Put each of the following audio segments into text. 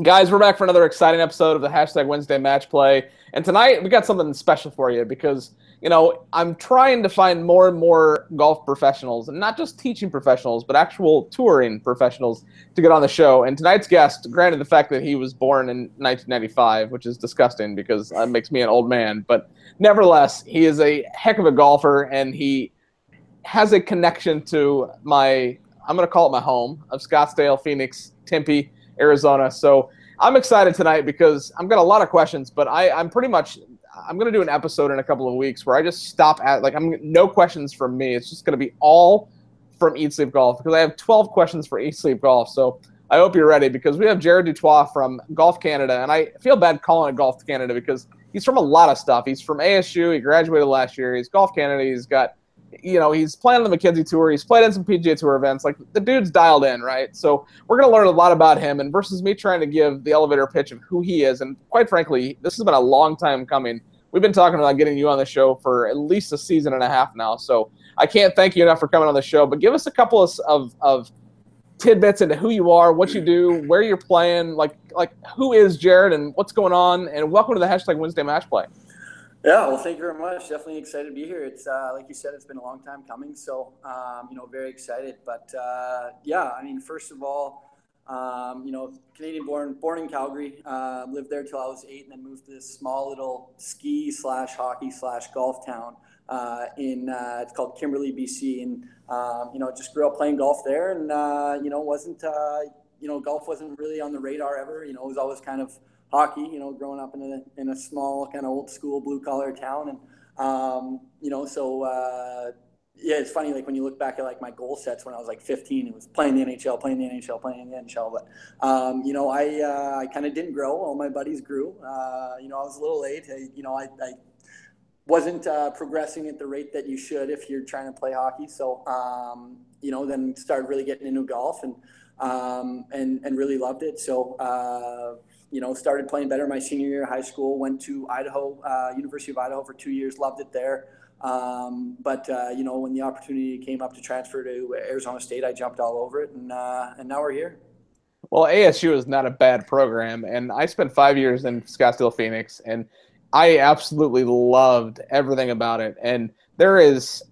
Guys, we're back for another exciting episode of the Hashtag Wednesday Match Play. And tonight we got something special for you because, I'm trying to find more and more golf professionals, and not just teaching professionals, but actual touring professionals to get on the show. And tonight's guest, granted the fact that he was born in 1995, which is disgusting because that makes me an old man, but nevertheless, he is a heck of a golfer, and he has a connection to I'm going to call it my home of Scottsdale, Phoenix, Tempe, Arizona. So I'm excited tonight because I've got a lot of questions, but I'm going to do an episode in a couple of weeks where I just stop at, no questions from me. It's just going to be all from Eat Sleep Golf because I have 12 questions for Eat Sleep Golf. So I hope you're ready because we have Jared Dutoit from Golf Canada, and I feel bad calling it Golf Canada because he's from a lot of stuff. He's from ASU. He graduated last year. He's Golf Canada. He's got he's playing on the McKenzie Tour. He's played in some PGA Tour events. Like, the dude's dialed in, right? So we're going to learn a lot about him, and versus me trying to give the elevator pitch of who he is. And quite frankly, this has been a long time coming. We've been talking about getting you on the show for at least a season and a half now. So I can't thank you enough for coming on the show, but give us a couple of tidbits into who you are, what you do, where you're playing, like who is Jared and what's going on, and welcome to the Hashtag Wednesday Match Play. Yeah, well, thank you very much. Definitely excited to be here. It's like you said, it's been a long time coming, so very excited. But first of all, Canadian born in Calgary, lived there till I was 8, and then moved to this small little ski/hockey/golf town it's called Kimberley, BC, and just grew up playing golf there, and wasn't golf wasn't really on the radar ever. It was always kind of hockey, growing up in a small kind of old school blue collar town. And, it's funny, like when you look back at like my goal sets when I was like 15, it was playing the NHL. But, I kind of didn't grow. All my buddies grew. I was a little late. I wasn't progressing at the rate that you should if you're trying to play hockey. So, then started really getting into golf and really loved it. So, started playing better my senior year of high school, went to University of Idaho for 2 years, loved it there. But when the opportunity came up to transfer to Arizona State, I jumped all over it, and now we're here. Well, ASU is not a bad program, and I spent 5 years in Scottsdale, Phoenix, and I absolutely loved everything about it. And there is,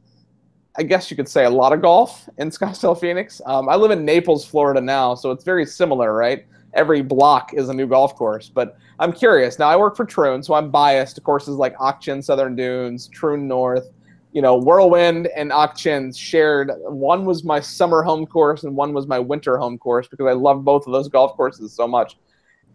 I guess you could say, a lot of golf in Scottsdale, Phoenix. I live in Naples, Florida now, so it's very similar, right? Every block is a new golf course. But I'm curious. Now, I work for Troon, so I'm biased to courses like Ak-Chin, Southern Dunes, Troon North. Whirlwind and Ak-Chin shared. One was my summer home course and one was my winter home course because I love both of those golf courses so much.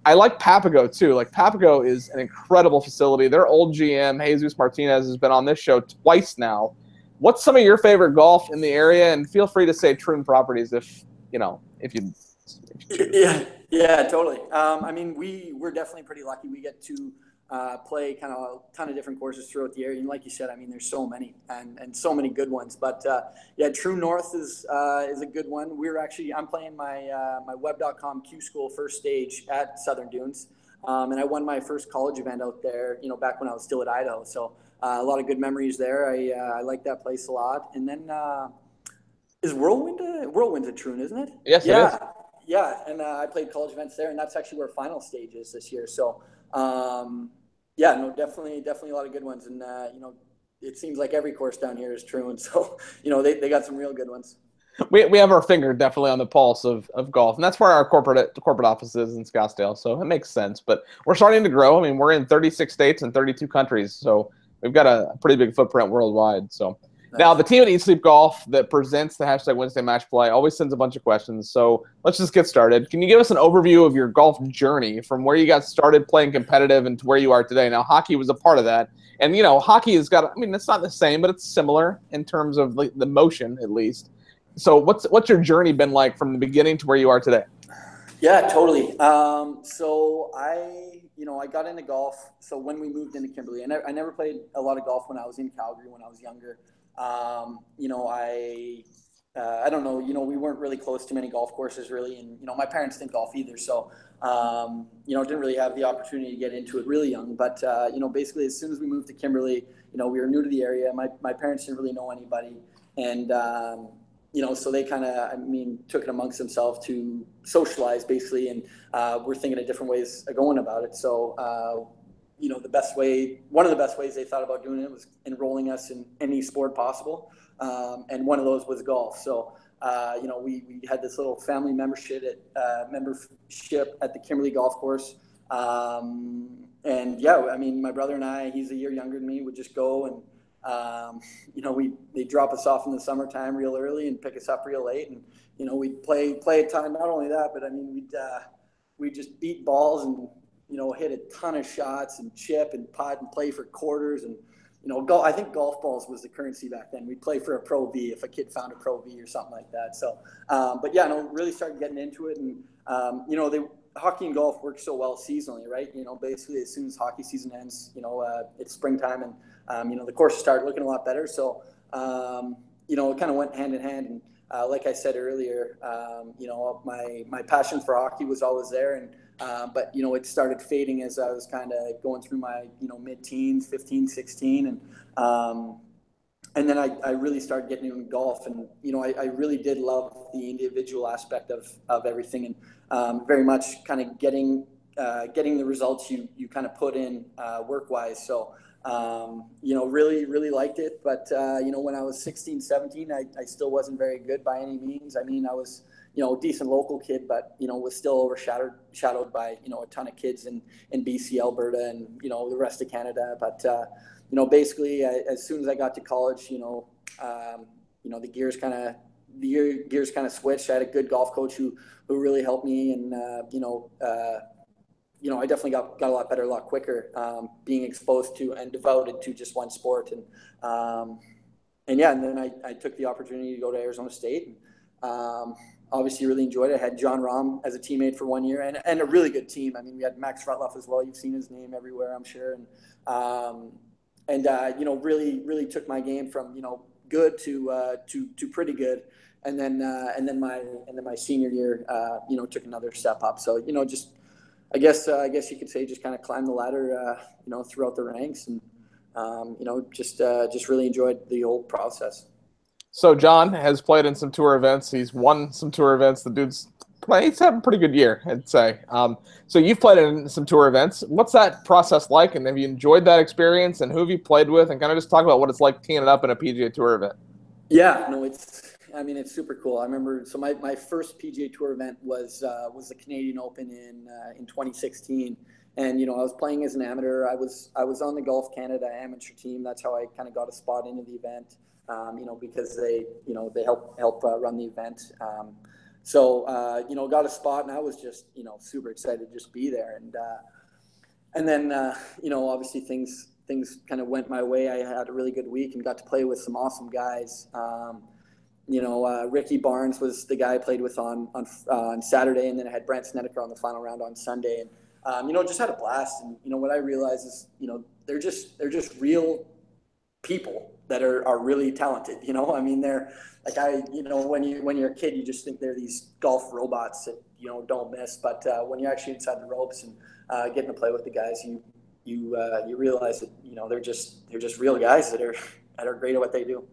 I like Papago, too. Like, Papago is an incredible facility. Their old GM, Jesus Martinez, has been on this show twice now. What's some of your favorite golf in the area? And feel free to say Troon properties if you Yeah, totally. We're definitely pretty lucky. We get to play kind of a ton of different courses throughout the area. And like you said, there's so many and so many good ones. But True North is a good one. I'm playing my web.com Q School first stage at Southern Dunes. And I won my first college event out there, back when I was still at Idaho. So a lot of good memories there. I like that place a lot. And then is Whirlwind's a Troon, isn't it? Yes, it is. Yeah, and I played college events there, and that's actually where final stage is this year. So, definitely a lot of good ones. And, it seems like every course down here is true. And so, they got some real good ones. We have our finger definitely on the pulse of golf, and that's where our corporate office is in Scottsdale. So it makes sense. But we're starting to grow. We're in 36 states and 32 countries. So we've got a pretty big footprint worldwide. So. Now, the team at Eat Sleep Golf that presents the Hashtag Wednesday Match Play always sends a bunch of questions. So let's just get started. Can you give us an overview of your golf journey from where you got started playing competitive and to where you are today? Now, hockey was a part of that. And, hockey has got, it's not the same, but it's similar in terms of the motion, at least. So what's your journey been like from the beginning to where you are today? Yeah, totally. So I got into golf. So when we moved into Kimberley, I never played a lot of golf when I was in Calgary when I was younger. I don't know, we weren't really close to many golf courses really. And, my parents didn't golf either. So, didn't really have the opportunity to get into it really young. But, basically as soon as we moved to Kimberley, we were new to the area. My parents didn't really know anybody. And, so they kind of, took it amongst themselves to socialize basically, and we're thinking of different ways of going about it. So, one of the best ways they thought about doing it was enrolling us in any sport possible, and one of those was golf. So, we had this little family membership at the Kimberley Golf Course. And yeah, my brother and I, he's a year younger than me, would just go and, they drop us off in the summertime real early and pick us up real late. And, we'd play a ton. Not only that, but we'd just beat balls and, hit a ton of shots and chip and putt and play for quarters. And, I think golf balls was the currency back then. We'd play for a Pro V if a kid found a Pro V or something like that. So, but yeah, really started getting into it. And, hockey and golf work so well seasonally, right? Basically as soon as hockey season ends, it's springtime, and, the courses start looking a lot better. So, it kind of went hand in hand. And like I said earlier, my passion for hockey was always there. And, but, it started fading as I was kind of going through my, mid-teens, 15, 16. And then I really started getting into golf. And, I really did love the individual aspect of everything, and very much kind of getting the results you kind of put in work-wise. So, really, really liked it. But, when I was 16, 17, I still wasn't very good by any means. I was, a decent local kid, but, was still overshadowed by, a ton of kids in BC, Alberta, and, the rest of Canada. But, basically as soon as I got to college, the gears kind of switched. I had a good golf coach who really helped me. And, I definitely got a lot better, a lot quicker, being exposed to and devoted to just one sport. And then I took the opportunity to go to Arizona State, and obviously really enjoyed it. I had John Rahm as a teammate for 1 year, and a really good team. We had Max Rutloff as well. You've seen his name everywhere, I'm sure. And really, really took my game from, good to pretty good. And then my senior year, took another step up. So, just, I guess you could say just kind of climbed the ladder, throughout the ranks, and, just really enjoyed the whole process. So John has played in some tour events. He's won some tour events. The dude's he's having a pretty good year, I'd say. So you've played in some tour events. What's that process like? And have you enjoyed that experience? And who have you played with? And kind of just talk about what it's like teeing it up in a PGA Tour event. Yeah, no, it's super cool. I remember, so my first PGA Tour event was the Canadian Open in 2016. And, I was playing as an amateur. I was on the Golf Canada amateur team. That's how I kind of got a spot into the event, because they help run the event. So, got a spot, and I was just, super excited to just be there. And then, obviously things kind of went my way. I had a really good week and got to play with some awesome guys. Ricky Barnes was the guy I played with on Saturday, and then I had Brant Snedeker on the final round on Sunday. And, just had a blast. And, what I realized is, they're just real people that are really talented. They're like, when you're a kid, you just think they're these golf robots that, don't miss. But when you're actually inside the ropes and getting to play with the guys, you realize that, they're just real guys that are great at what they do.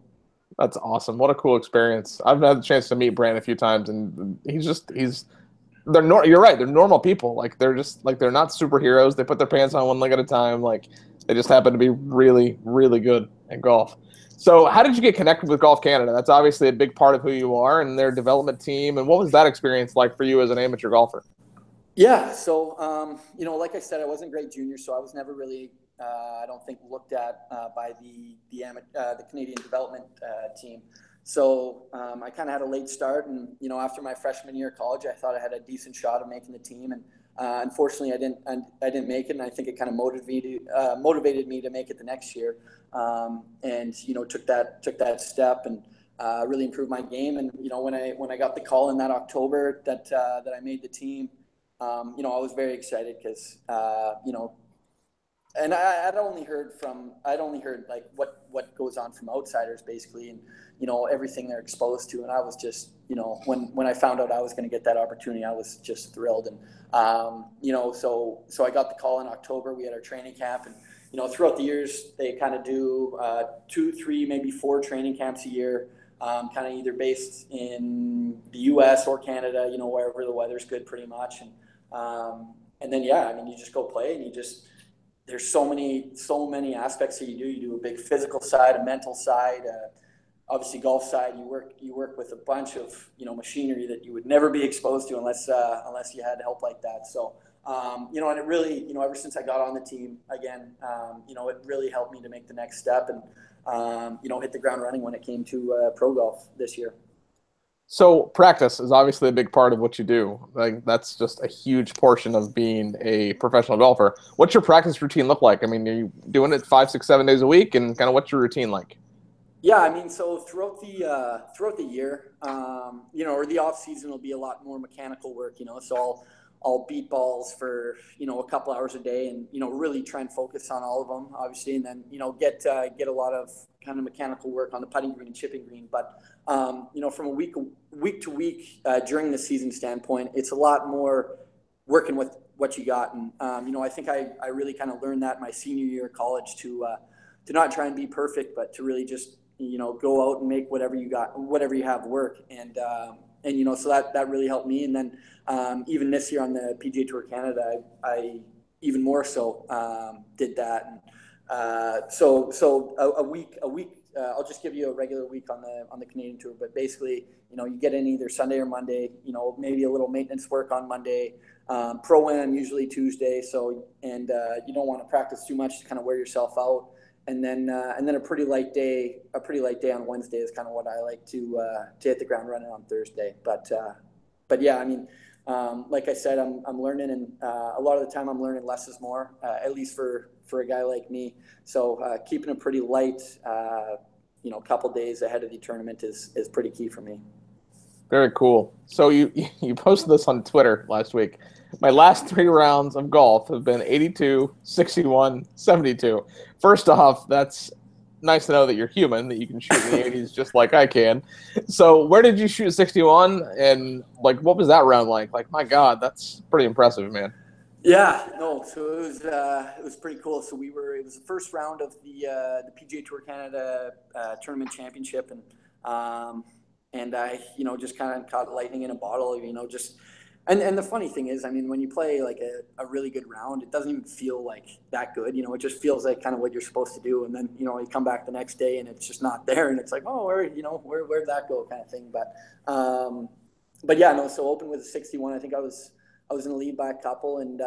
That's awesome. What a cool experience. I've had the chance to meet Brant a few times, and you're right. They're normal people. Like, they're just like, they're not superheroes. They put their pants on one leg at a time. Like, they just happen to be really, really good at golf. So how did you get connected with Golf Canada? That's obviously a big part of who you are and their development team. And what was that experience like for you as an amateur golfer? Yeah. So, like I said, I wasn't great junior, so I was never really, I don't think, looked at by the Canadian development team. So I kind of had a late start, and after my freshman year of college, I thought I had a decent shot of making the team, and unfortunately, I didn't make it, and I think it kind of motivated me to make it the next year, and took that step and really improved my game. And when I got the call in that October that I made the team, I was very excited because and I'd only heard like what goes on from outsiders basically, and everything they're exposed to, and I was just when I found out I was going to get that opportunity, I was just thrilled. And so I got the call in October. We had our training camp, and throughout the years they kind of do 2, 3, maybe 4 training camps a year. kind of either based in the U.S. or Canada, wherever the weather's good, pretty much. And then yeah, I mean, you just go play, and there's so many aspects that you do. You do a big physical side, a mental side. Obviously, golf side, you work with a bunch of machinery that you would never be exposed to unless you had help like that. So and it really ever since I got on the team again, it really helped me to make the next step and hit the ground running when it came to pro golf this year. So practice is obviously a big part of what you do. Like that's just a huge portion of being a professional golfer. What's your practice routine look like? I mean, are you doing it 5, 6, 7 days a week, and kind of what's your routine like? Yeah, I mean, so throughout the year, or the off season will be a lot more mechanical work. So I'll beat balls for a couple hours a day, and really try and focus on all of them, obviously, and then get a lot of kind of mechanical work on the putting green and chipping green. But from a week to week during the season standpoint, it's a lot more working with what you got, and I think I really kind of learned that my senior year of college to not try and be perfect, but to really just go out and make whatever you have work, and so that really helped me. And then even this year on the PGA Tour Canada, I even more so did that. And so a week. I'll just give you a regular week on the Canadian Tour, but basically, you get in either Sunday or Monday. Maybe a little maintenance work on Monday. Pro-Am usually Tuesday. So you don't want to practice too much to kind of wear yourself out. And then a pretty light day on Wednesday is kind of what I like to hit the ground running on Thursday. But yeah, I mean, like I said, I'm learning, and a lot of the time I'm learning less is more, at least for a guy like me. So keeping it pretty light, couple days ahead of the tournament is pretty key for me. Very cool. So you posted this on Twitter last week. My last 3 rounds of golf have been 82, 61, 72. First off, that's nice to know that you're human, that you can shoot in the 80s just like I can. So where did you shoot 61? And like, what was that round like? Like, my God, that's pretty impressive, man. Yeah, no. So it was pretty cool. So it was the first round of the PGA Tour Canada tournament championship, and I just kind of caught lightning in a bottle. And the funny thing is, I mean, when you play like a really good round, it doesn't even feel like that good. It just feels like kind of what you're supposed to do. And then, you come back the next day and it's just not there. And it's like, oh, where'd that go, kind of thing. But yeah, no. So open with a 61. I think I was in the lead by a couple, and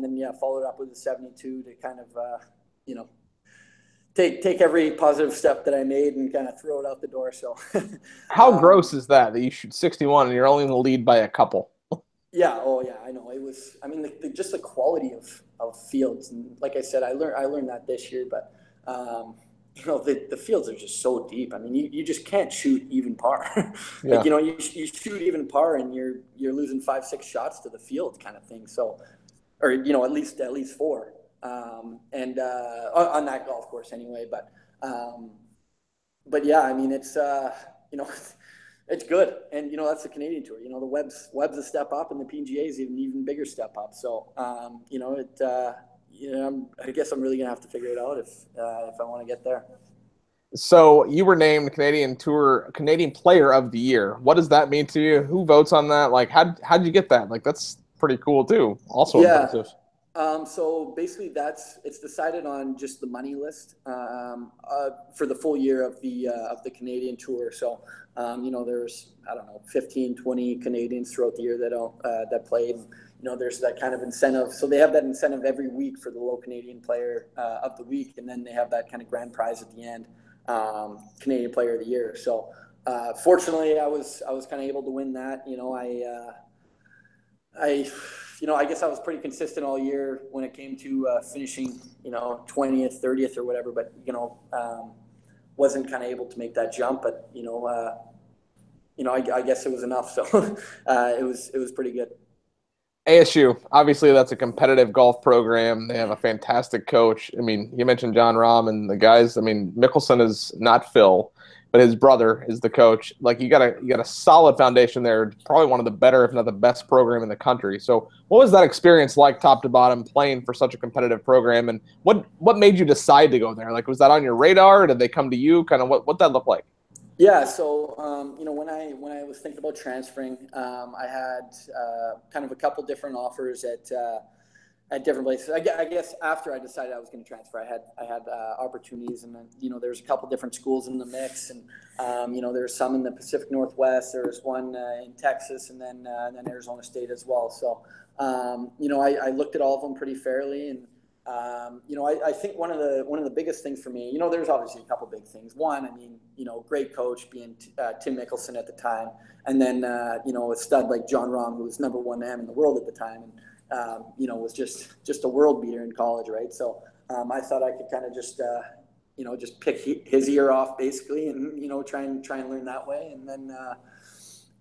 then yeah, followed up with a 72 to kind of take every positive step that I made and kind of throw it out the door. So how gross is that you shoot 61 and you're only in the lead by a couple? Yeah. Oh, yeah. I know. It was. I mean, just the quality of fields, and like I said, I learned that this year. But the fields are just so deep. I mean, you just can't shoot even par. Yeah. Like, you shoot even par, and you're losing 5, 6 shots to the field, kind of thing. So, or at least 4, and on that golf course anyway. But yeah, I mean, it's It's good, and that's the Canadian Tour. The Webb's a step up, and the PGA is an even bigger step up. So, I guess I'm really gonna have to figure it out if I want to get there. So you were named Canadian Player of the Year. What does that mean to you? Who votes on that? Like, how'd you get that? Like, that's pretty cool too. Also impressive. So basically, it's decided on just the money list for the full year of the Canadian Tour. So, there's 15, 20 Canadians throughout the year that played. There's that kind of incentive. So they have that incentive every week for the low Canadian Player of the Week, and then they have that kind of grand prize at the end, Canadian Player of the Year. So, fortunately, I was kind of able to win that. I guess I was pretty consistent all year when it came to finishing, 20th, 30th or whatever, but, wasn't kind of able to make that jump, but, I guess it was enough. So it was pretty good. ASU, obviously that's a competitive golf program. They have a fantastic coach. I mean, you mentioned John Rahm and the guys. I mean, Mickelson is not Phil, but his brother is the coach. Like, you got a solid foundation there. Probably one of the better, if not the best program in the country. So what was that experience like, top to bottom, playing for such a competitive program? And what made you decide to go there? Like, was that on your radar? Or did they come to you? Kind of what that look like? Yeah, so when I was thinking about transferring, I had kind of a couple different offers at different places. I guess after I decided I was going to transfer, I had opportunities, and then there's a couple different schools in the mix, and there's some in the Pacific Northwest. There's one in Texas, and then Arizona State as well. So I looked at all of them pretty fairly, and I think one of the biggest things for me, there's obviously a couple big things. One, I mean, great coach being Tim Mickelson at the time, and then a stud like John Rahm, who was number one man in the world at the time, and was just a world beater in college, right? So I thought I could kind of just pick his ear off basically, and try and learn that way,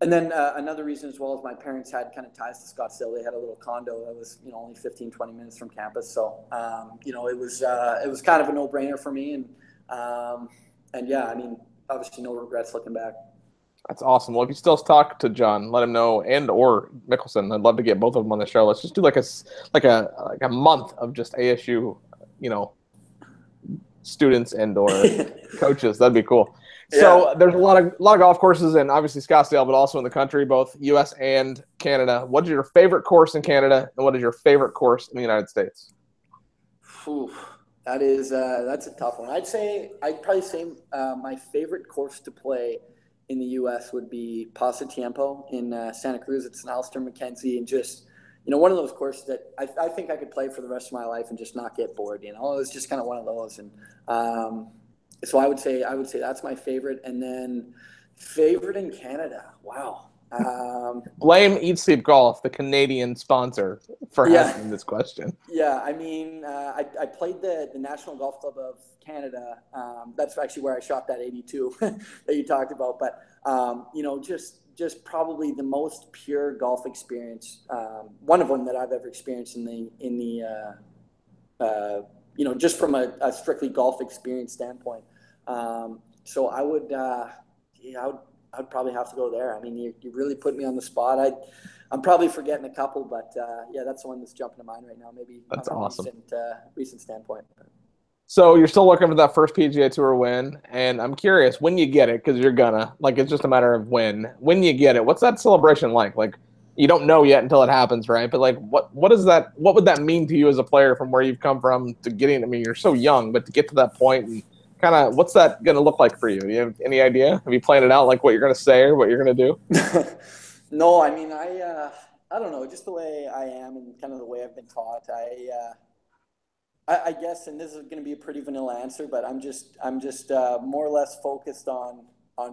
and then another reason as well is my parents had kind of ties to Scottsdale. They had a little condo that was only 15, 20 minutes from campus. So it was kind of a no-brainer for me. And yeah, I mean, obviously no regrets looking back. That's awesome. Well, if you still talk to John, let him know, and or Mickelson. I'd love to get both of them on the show. Let's just do like a month of just ASU, students and or coaches. That'd be cool. Yeah. So there's a lot of golf courses in obviously Scottsdale, but also in the country, both U.S. and Canada. What is your favorite course in Canada, and what is your favorite course in the United States? Whew, that's a tough one. I'd probably say my favorite course to play in the U.S. would be Paso Tiempo in Santa Cruz. It's an Alistair McKenzie, and just one of those courses that I think I could play for the rest of my life and just not get bored. It was just kind of one of those, and so I would say that's my favorite, and then favorite in Canada. Wow. Blame Eat Sleep Golf, the Canadian sponsor, for asking this question. Yeah, I mean, I played the National Golf Club of Canada. That's actually where I shot that 82 that you talked about. But just probably the most pure golf experience, one of them that I've ever experienced in the just from a strictly golf experience standpoint. So I'd probably have to go there. I mean, you really put me on the spot. I'm probably forgetting a couple, but yeah, that's the one that's jumping to mind right now. Maybe that's awesome. Recent standpoint. So you're still looking for that first PGA Tour win, and I'm curious when you get it, because you're gonna, it's just a matter of when. When you get it, what's that celebration like? Like, you don't know yet until it happens, right? But what is that? What would that mean to you as a player from where you've come from to getting? I mean, you're so young, but to get to that point, and kind of, what's that going to look like for you? Do you have any idea? Have you planned it out, like what you're going to say or what you're going to do? No, I mean, I don't know, just the way I am and kind of the way I've been taught. I guess, and this is going to be a pretty vanilla answer, but I'm just more or less focused on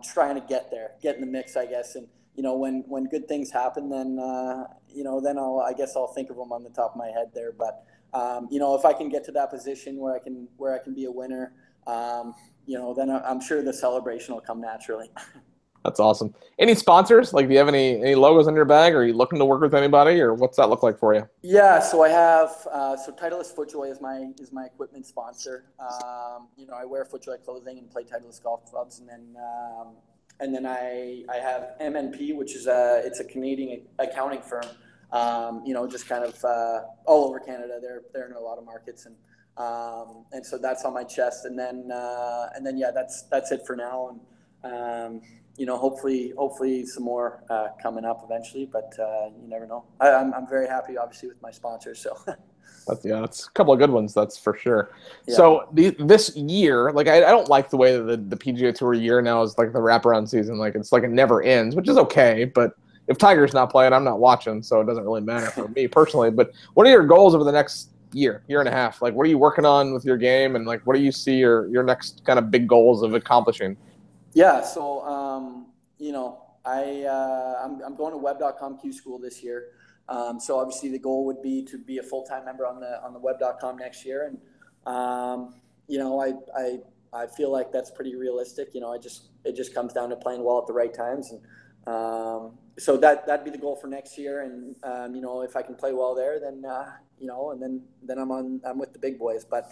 trying to get there, get in the mix, I guess. And when good things happen, then then I guess I'll think of them on the top of my head there. But if I can get to that position where I can be a winner, then I'm sure the celebration will come naturally. That's awesome. Any sponsors? Like, do you have any logos on your bag? Or are you looking to work with anybody, or what's that look like for you? Yeah, so I have Titleist FootJoy is my equipment sponsor. I wear FootJoy clothing and play Titleist golf clubs, and then I have MNP, which is it's a Canadian accounting firm. Just kind of all over Canada. They're in a lot of markets, and so that's on my chest, and then yeah, that's it for now, and hopefully some more coming up eventually, but you never know. I'm very happy, obviously, with my sponsors. So that's a couple of good ones, that's for sure. Yeah. So this year, I don't like the way that the PGA Tour year now is like the wraparound season. It's like it never ends, which is okay. But if Tiger's not playing, I'm not watching, so it doesn't really matter for me personally. But what are your goals over the next year and a half? What are you working on with your game, and what do you see your next kind of big goals of accomplishing? Yeah, so I'm going to web.com Q school this year. So obviously the goal would be to be a full-time member on the web.com next year, and I feel like that's pretty realistic. It just comes down to playing well at the right times, and so that'd be the goal for next year. And if I can play well there, then and then I'm with the big boys. But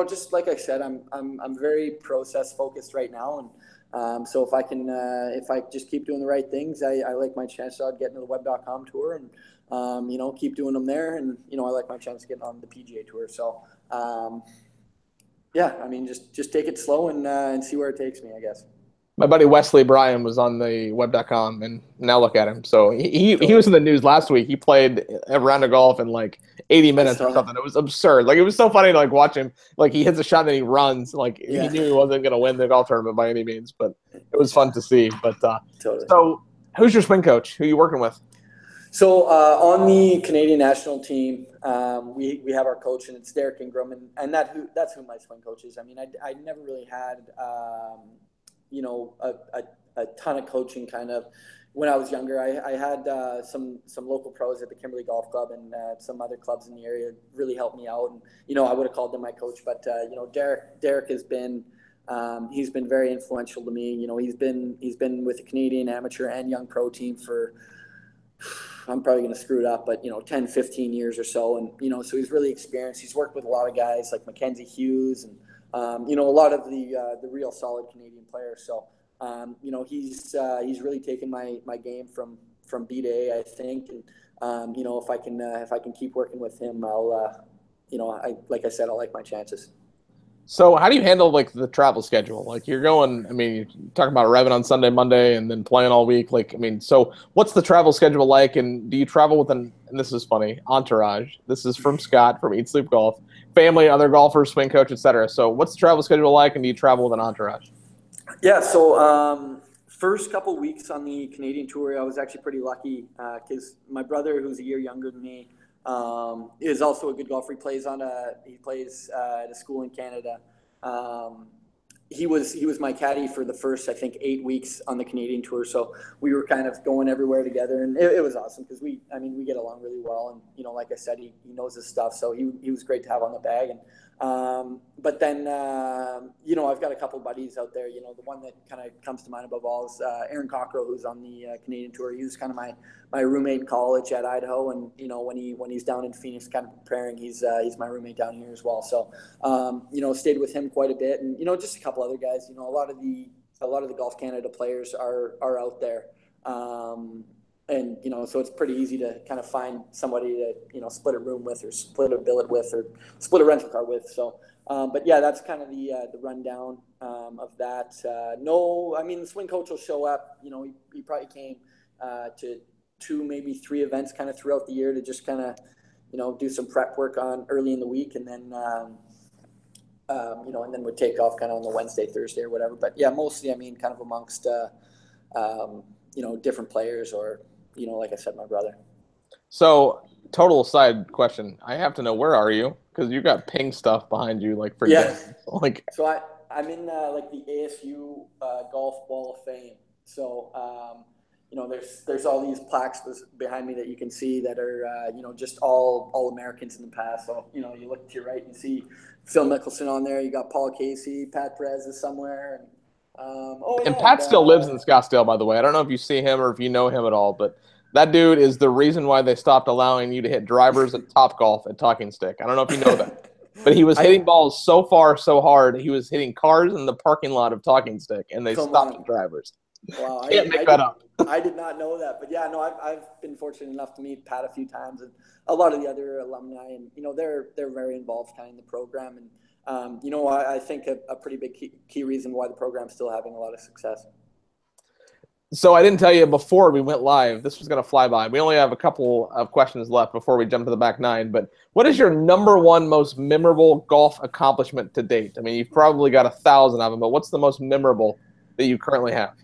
just like I said, I'm very process focused right now, and so if I just keep doing the right things, I like my chance of getting to the web.com tour, and keep doing them there, and I like my chance of getting on the PGA Tour. So yeah, I mean, just take it slow and see where it takes me, I guess. My buddy Wesley Bryan was on the web.com, and now look at him. So he Totally. was in the news last week. He played a round of golf in like 80 I minutes or saw. something. It was absurd. Like, it was so funny to like watch him. Like, he hits a shot and he runs. Like, he Yeah. knew he wasn't going to win the golf tournament by any means, but it was fun Yeah. to see. But Totally. so who's your swing coach? Who are you working with? So on the Canadian national team, we have our coach, and it's Derek Ingram, and that's who my swing coach is. I mean, I never really had a ton of coaching kind of when I was younger. I had some local pros at the Kimberley Golf Club and some other clubs in the area really helped me out, and I would have called them my coach. But Derek has been he's been very influential to me. He's been with the Canadian amateur and young pro team for, I'm probably going to screw it up, but 10, 15 years or so. And, so he's really experienced. He's worked with a lot of guys like Mackenzie Hughes and, a lot of the real solid Canadian players. So, he's really taken my game from B to A, I think. And, if I can keep working with him, I'll, like I said, I like my chances. So how do you handle like the travel schedule? Like, you're going, I mean, you're talking about arriving on Sunday, Monday, and then playing all week. Like, I mean, so what's the travel schedule like? And do you travel with and this is funny, entourage? This is from Scott from Eat Sleep Golf, family, other golfers, swing coach, etc. So what's the travel schedule like, and do you travel with an entourage? Yeah, so first couple weeks on the Canadian tour, I was actually pretty lucky because my brother, who's a year younger than me, is also a good golfer. He plays at a school in Canada. Um, he was my caddy for the first, I think, 8 weeks on the Canadian tour. So we were kind of going everywhere together, and it was awesome because we get along really well. And like I said, he knows his stuff, so he was great to have on the bag. And but then I've got a couple buddies out there. The one that kind of comes to mind above all is Aaron Cockrell, who's on the Canadian tour. He was kind of my roommate in college at Idaho, and when he's down in Phoenix, kind of preparing, he's my roommate down here as well. So stayed with him quite a bit, and just a couple other guys. A lot of the Golf Canada players are out there. And so it's pretty easy to kind of find somebody to split a room with, or split a billet with, or split a rental car with. So but yeah, that's kind of the rundown of that. No, I mean, the swing coach will show up. He probably came to 2, maybe 3 events kind of throughout the year to just kind of do some prep work on early in the week, and then and then would take off kind of on the Wednesday, Thursday, or whatever. But yeah, mostly, I mean, kind of amongst different players, or like I said, my brother. So, total side question. I have to know, where are you? Because you got ping stuff behind you, like, for Yeah. days. Like, So I'm in like the ASU Golf Wall of Fame. So there's all these plaques behind me that you can see that are just all Americans in the past. So you look to your right and see Phil Mickelson on there. You got Paul Casey, Pat Perez is somewhere, and Pat still lives in Scottsdale, by the way. I don't know if you see him or if you know him at all, but that dude is the reason why they stopped allowing you to hit drivers at Top Golf at Talking Stick. I don't know if you know that. But he was hitting balls so far, so hard, he was hitting cars in the parking lot of Talking Stick, and they stopped the drivers. Wow, Can't make that up. I did not know that, but yeah, no, I've been fortunate enough to meet Pat a few times, and a lot of the other alumni, and they're very involved kind of in the program, and I think a pretty big key reason why the program's still having a lot of success. So I didn't tell you before we went live, this was going to fly by. We only have a couple of questions left before we jump to the back nine, but what is your number one most memorable golf accomplishment to date? I mean, you've probably got 1,000 of them, but what's the most memorable that you currently have?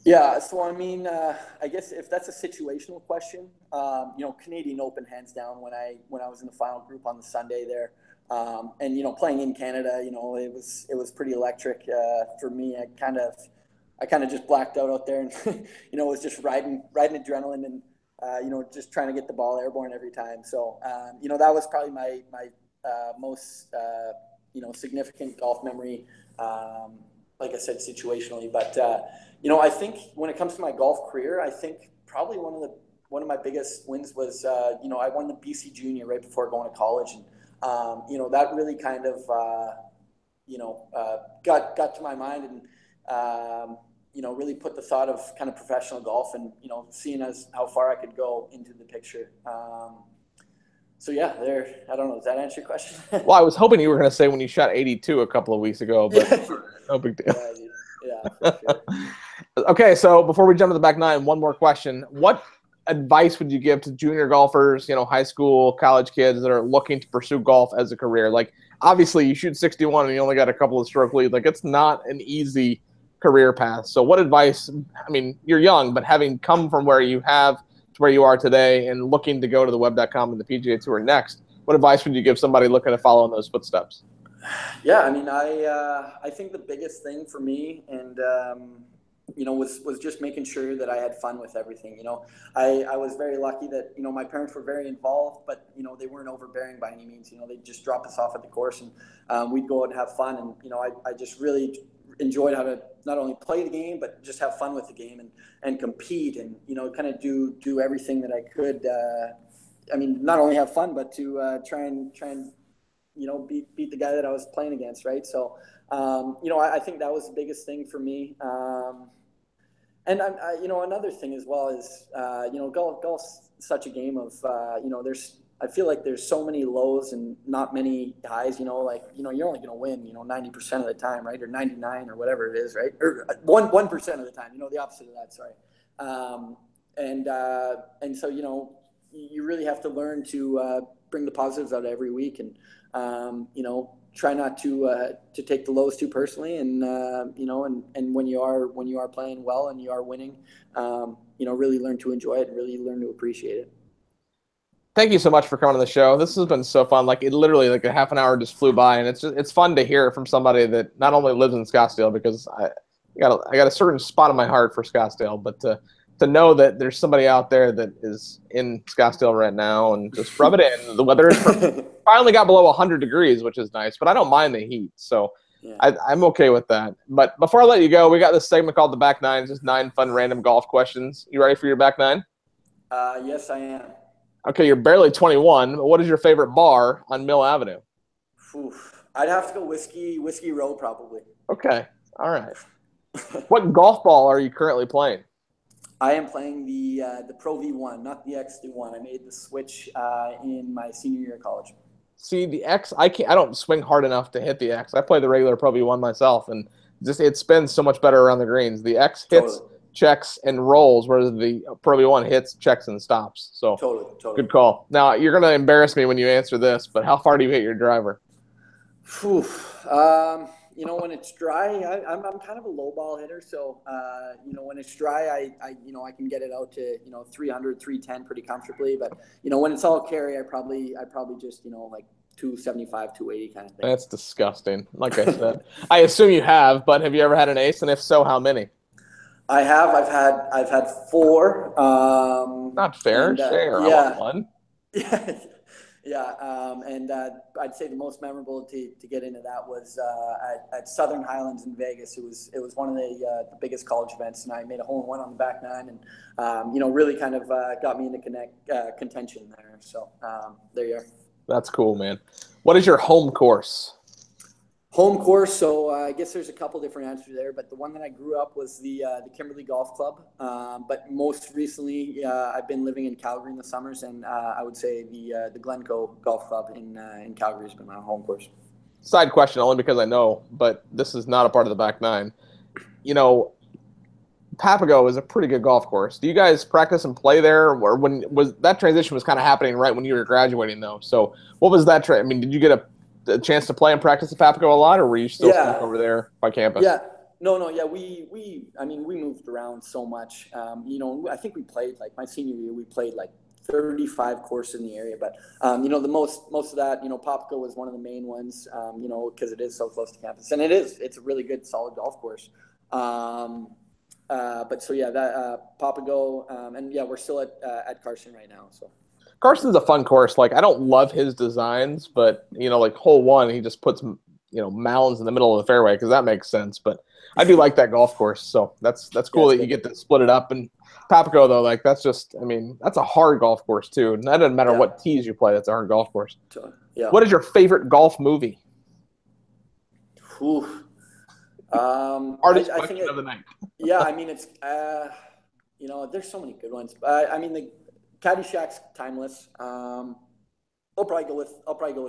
Yeah, so I mean, I guess if that's a situational question, Canadian Open hands down when I was in the final group on the Sunday there, and playing in Canada, it was pretty electric for me. I kind of just blacked out there, and was just riding adrenaline, and just trying to get the ball airborne every time. So that was probably my most significant golf memory. Like I said, situationally, but I think when it comes to my golf career, I think probably one of my biggest wins was I won the BC Junior right before going to college, and that really kind of got to my mind, and really put the thought of kind of professional golf and seeing as how far I could go into the picture. So yeah, I don't know. Does that answer your question? Well, I was hoping you were going to say when you shot 82 a couple of weeks ago, but no big deal. Yeah, for sure. Okay, so before we jump to the back nine, one more question. What advice would you give to junior golfers, high school, college kids that are looking to pursue golf as a career? Like, obviously, you shoot 61 and you only got a couple of stroke lead. Like, it's not an easy career path. So what advice, I mean, you're young, but having come from where you have to where you are today and looking to go to the web.com and the PGA Tour next, what advice would you give somebody looking to follow in those footsteps? Yeah, I mean, I think the biggest thing for me and was just making sure that I had fun with everything. I was very lucky that, my parents were very involved, but, they weren't overbearing by any means. They'd just drop us off at the course and we'd go out and have fun. And, I just really enjoyed how to not only play the game, but just have fun with the game and compete and, kind of do everything that I could. Not only have fun, but to try and beat the guy that I was playing against. Right. So, I think that was the biggest thing for me. And another thing as well is, golf's such a game of, I feel like there's so many lows and not many highs, you're only going to win, 90% of the time, right? Or 99 or whatever it is, right? Or 1% of the time, the opposite of that, sorry. And so, you really have to learn to bring the positives out every week and, try not to take the lows too personally, and and when you are playing well and you are winning, really learn to enjoy it and really learn to appreciate it. Thank you so much for coming on the show. This has been so fun. Like, it literally, like, a half an hour just flew by, and it's fun to hear from somebody that not only lives in Scottsdale, because I got a certain spot in my heart for Scottsdale, but to know that there's somebody out there that is in Scottsdale right now and just rub it in. The weather is finally got below 100 degrees, which is nice, but I don't mind the heat. So yeah. I'm okay with that. But before I let you go, we got this segment called the Back Nine. It's just 9 fun random golf questions. You ready for your back nine? Yes, I am. Okay, you're barely 21. But what is your favorite bar on Mill Avenue? Oof. I'd have to go Whiskey Row, probably. Okay, all right. What golf ball are you currently playing? I am playing the Pro V1, not the XD1. I made the switch in my senior year of college. See, the X, I don't swing hard enough to hit the X. I play the regular Pro V1 myself, and it spins so much better around the greens. The X hits, checks, and rolls, whereas the Pro V1 hits, checks, and stops. So totally. Good call. Now, you're going to embarrass me when you answer this, but how far do you hit your driver? Whew. When it's dry, I'm kind of a low ball hitter. So, when it's dry, I can get it out to, 300, 310 pretty comfortably. But, when it's all carry, I probably just, like 275, 280 kind of thing. That's disgusting. Like I said, I assume you have, but have you ever had an ace? And if so, how many? I have. I've had 4. Not fair. Share. Yeah. I want one. Yeah. Yeah, and I'd say the most memorable to get into that was at Southern Highlands in Vegas. It was one of the biggest college events, and I made a hole-in-one on the back nine, and really kind of got me into contention there. So there you are. That's cool, man. What is your home course? Home course, so I guess there's a couple different answers there, but the one that I grew up was the Kimberley Golf Club. But most recently, I've been living in Calgary in the summers, and I would say the Glencoe Golf Club in Calgary has been my home course. Side question, only because I know, but this is not a part of the back nine. Papago is a pretty good golf course. Do you guys practice and play there, or when was that transition was kind of happening right when you were graduating though? So what was that? Did you get a chance to play and practice at Papago a lot, or were you still stuck over there by campus? Yeah, no, yeah. We moved around so much. I think we played, like my senior year, we played like 35 courses in the area. But the most of that, Papago was one of the main ones. Because it is so close to campus, and it's a really good, solid golf course. But so yeah, that Papago, and yeah, we're still at Carson right now. So. Carson's a fun course. Like, I don't love his designs, but like hole 1, he just puts mounds in the middle of the fairway because that makes sense. But I do like that golf course, so that's cool that you get to split it up. And Papago though, like that's just, that's a hard golf course too. And that doesn't matter what tees you play. That's a hard golf course. Yeah. What is your favorite golf movie? Ooh. Hardest question of the night. Yeah, it's there's so many good ones. The Caddyshack's timeless. I'll probably go with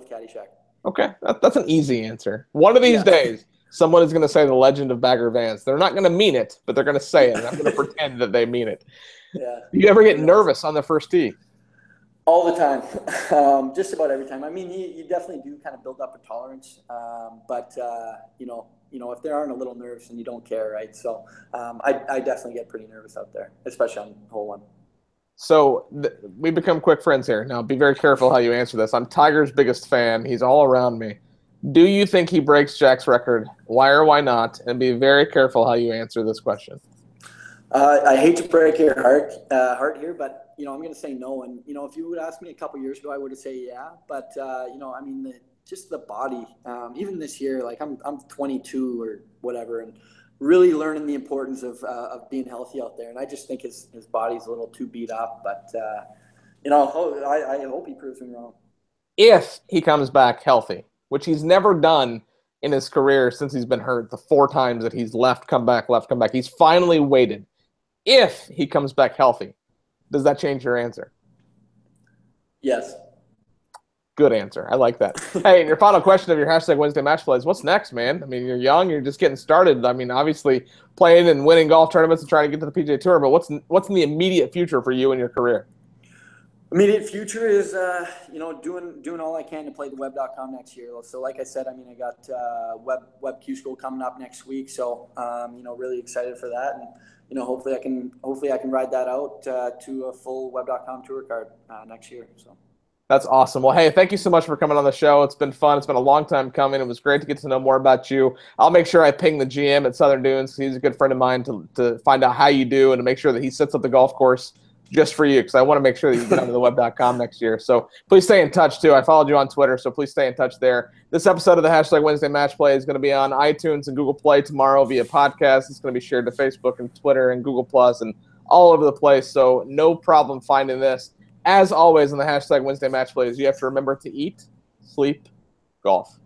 Caddyshack. Okay, that's an easy answer. One of these days, Someone is going to say the legend of Bagger Vance. They're not going to mean it, but they're going to say it. And I'm going to pretend that they mean it. Yeah. Do you ever get nervous on the first tee? All the time, just about every time. I mean, you definitely do kind of build up a tolerance, but you know, if there aren't a little nerves, and you don't care, right? So I definitely get pretty nervous out there, especially on hole one. So we become quick friends here. Now, be very careful how you answer this. I'm Tiger's biggest fan. He's all around me. Do you think he breaks Jack's record? Why or why not? And be very careful how you answer this question. I hate to break your heart here, but I'm going to say no. And if you would ask me a couple years ago, I would have said yeah. But I mean, just the body. Even this year, like I'm 22 or whatever, and really learning the importance of being healthy out there. And I just think his body's a little too beat up. But I hope he proves me wrong. If he comes back healthy, which he's never done in his career since he's been hurt, the 4 times that he's left, come back, he's finally waited. If he comes back healthy, does that change your answer? Yes. Good answer. I like that. Hey, and your final question of your hashtag Wednesday match play is, what's next, man? I mean, you're young, you're just getting started. I mean, obviously playing and winning golf tournaments and trying to get to the PGA Tour, but what's in the immediate future for you and your career? Immediate future is, doing all I can to play the web.com next year. So like I said, I mean, I got web Q school coming up next week. So, really excited for that. And, hopefully I can ride that out to a full web.com tour card next year. So. That's awesome. Well, hey, thank you so much for coming on the show. It's been fun. It's been a long time coming. It was great to get to know more about you. I'll make sure I ping the GM at Southern Dunes. He's a good friend of mine to find out how you do and to make sure that he sets up the golf course just for you, because I want to make sure that you get onto the web.com next year. So please stay in touch, too. I followed you on Twitter, so please stay in touch there. This episode of the hashtag Wednesday Match Play is going to be on iTunes and Google Play tomorrow via podcast. It's going to be shared to Facebook and Twitter and Google Plus and all over the place, so no problem finding this. As always, on the hashtag Wednesday Match Plays, you have to remember to eat, sleep, golf.